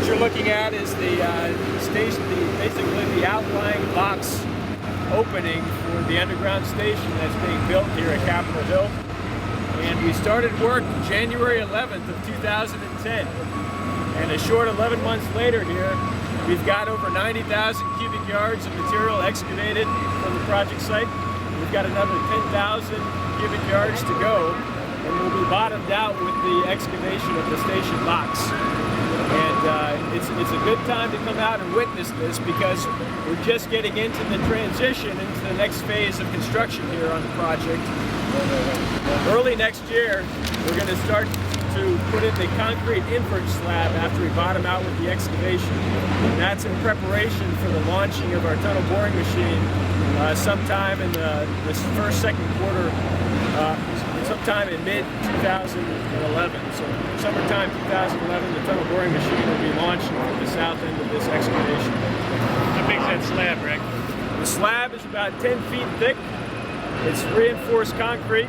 you're looking at is the station, basically the outlying box opening for the underground station that's being built here at Capitol Hill. And we started work January 11th of 2010. And a short 11 months later here, we've got over 90,000 cubic yards of material excavated from the project site. We've got another 10,000 cubic yards to go, and we'll be bottomed out with the excavation of the station box. And it's a good time to come out and witness this because we're just getting into the transition into the next phase of construction here on the project. Early next year, we're going to start to put in the concrete invert slab after we bottom out with the excavation. And that's in preparation for the launching of our tunnel boring machine sometime in the second quarter, sometime in mid-2011. So summertime 2011, the tunnel boring machine will be launching from the south end of this excavation. How big is that slab, Rick? The slab is about 10 feet thick. It's reinforced concrete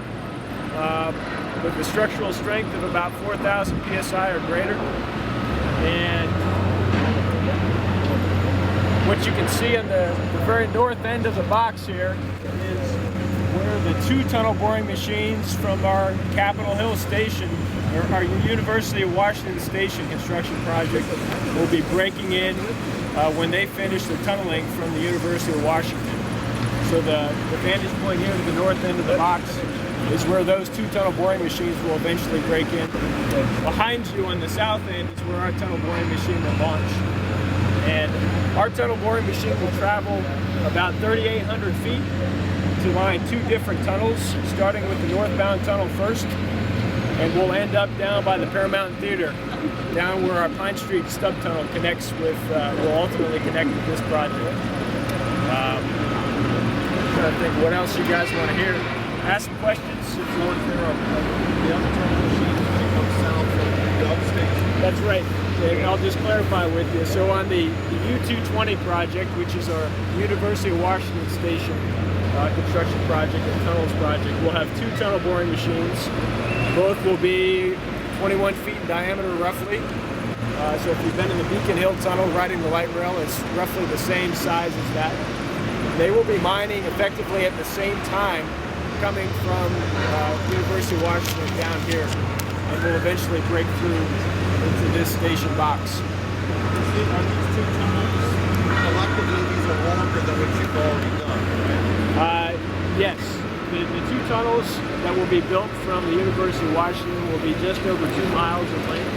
with a structural strength of about 4,000 psi or greater. And what you can see on the very north end of the box here is where the two tunnel boring machines from our Capitol Hill station, or our University of Washington Station construction project, will be breaking in when they finish the tunneling from the University of Washington. So the vantage point here to the north end of the box is where those two tunnel boring machines will eventually break in. Behind you on the south end is where our tunnel boring machine will launch. And our tunnel boring machine will travel about 3,800 feet to line two different tunnels, starting with the northbound tunnel first, and we'll end up down by the Paramount Theater, down where our Pine Street stub tunnel connects with, will ultimately connect with this project. I think what else you guys want to hear. Ask some questions if you want to hear the other tunnel machine that comes south from the upstation. That's right. And I'll just clarify with you. So on the U220 project, which is our University of Washington Station construction project and tunnels project, we'll have two tunnel boring machines. Both will be 21 feet in diameter roughly. So if you've been in the Beacon Hill Tunnel riding the light rail, it's roughly the same size as that. They will be mining effectively at the same time coming from University of Washington down here, and will eventually break through into this station box. Are these two tunnels, collectively, these are longer than what you've already done, right? Yes. The two tunnels that will be built from the University of Washington will be just over 2 miles in length.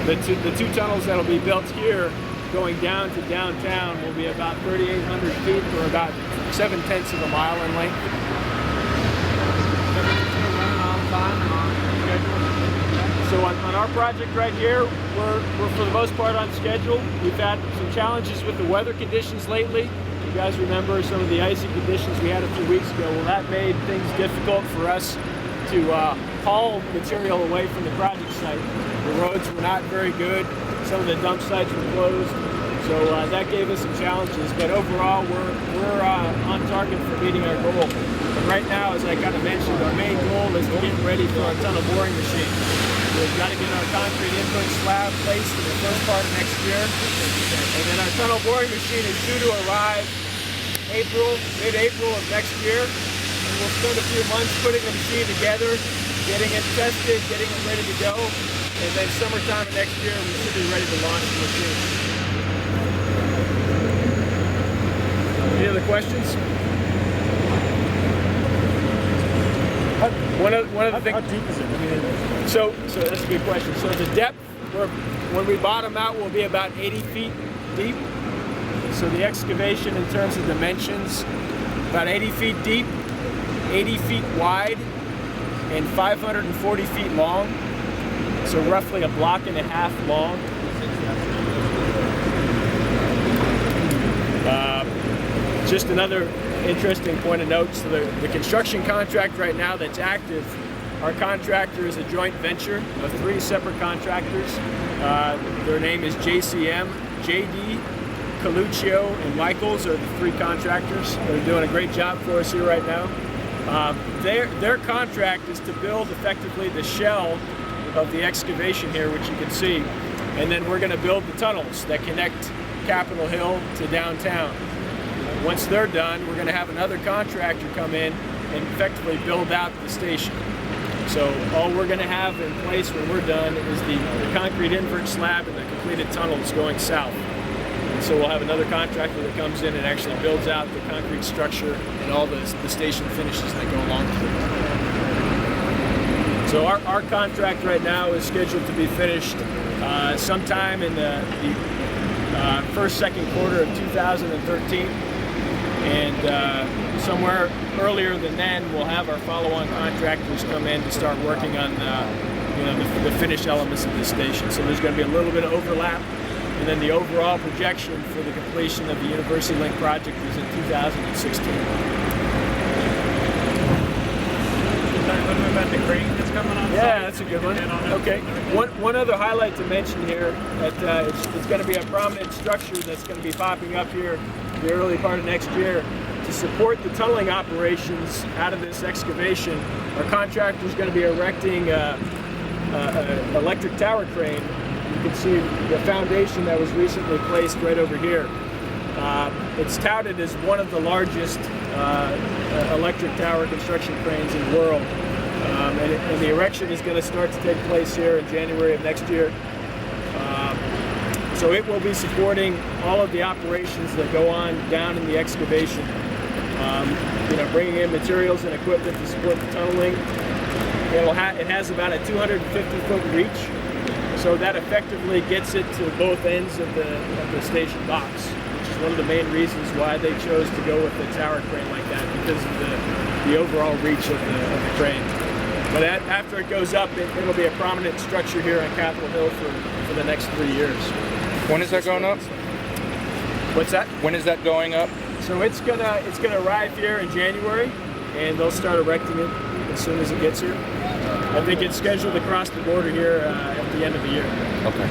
The two tunnels that will be built here going down to downtown will be about 3,800 feet, or about 7/10 of a mile in length. So on our project right here, we're for the most part on schedule. We've had some challenges with the weather conditions lately. You guys remember some of the icy conditions we had a few weeks ago. Well, that made things difficult for us to haul material away from the project site. The roads were not very good. Some of the dump sites were closed, so that gave us some challenges. But overall, we're on target for meeting our goal. But right now, as I kind of mentioned, our main goal is to get ready for our tunnel boring machine. We've got to get our concrete input slab placed in the first part of next year, and then our tunnel boring machine is due to arrive mid-April of next year. And we'll spend a few months putting the machine together, getting it tested, getting it ready to go. And then summertime of next year, we should be ready to launch the machine. Any other questions? One of the things. How deep is it? So that's a good question. So the depth, when we bottom out, will be about 80 feet deep. So the excavation in terms of dimensions, about 80 feet deep, 80 feet wide, and 540 feet long. So roughly a block and a half long. Just another interesting point of note, so the construction contract right now that's active, our contractor is a joint venture of 3 separate contractors. Their name is JCM, JD, Coluccio, and Michaels are the 3 contractors. They're doing a great job for us here right now. Their contract is to build effectively the shell of the excavation here, which you can see. And then we're going to build the tunnels that connect Capitol Hill to downtown. Once they're done, we're going to have another contractor come in and effectively build out the station. So all we're going to have in place when we're done is the concrete invert slab and the completed tunnels going south. And so we'll have another contractor that comes in and actually builds out the concrete structure and all the station finishes that go along with it. So our contract right now is scheduled to be finished sometime in the first, second quarter of 2013. And somewhere earlier than then, we'll have our follow-on contractors come in to start working on the finished elements of the station. So there's going to be a little bit of overlap, and then the overall projection for the completion of the University Link project is in 2016. About the crane that's coming on. Yeah, that's a good one. Okay. One other highlight to mention here, that it's going to be a prominent structure that's going to be popping up here the early part of next year to support the tunneling operations out of this excavation. Our contractor is going to be erecting an electric tower crane. You can see the foundation that was recently placed right over here. It's touted as one of the largest electric tower construction cranes in the world. And the erection is going to start to take place here in January of next year. So it will be supporting all of the operations that go on down in the excavation. Bringing in materials and equipment to support the tunneling. It has about a 250-foot reach, so that effectively gets it to both ends of the station box, which is one of the main reasons why they chose to go with the tower crane like that, because of the overall reach of the crane. But after it goes up, it'll be a prominent structure here on Capitol Hill for the next 3 years. When is that going up? What's that? When is that going up? So it's gonna arrive here in January, and they'll start erecting it as soon as it gets here. I think it's scheduled to cross the border here at the end of the year. Okay.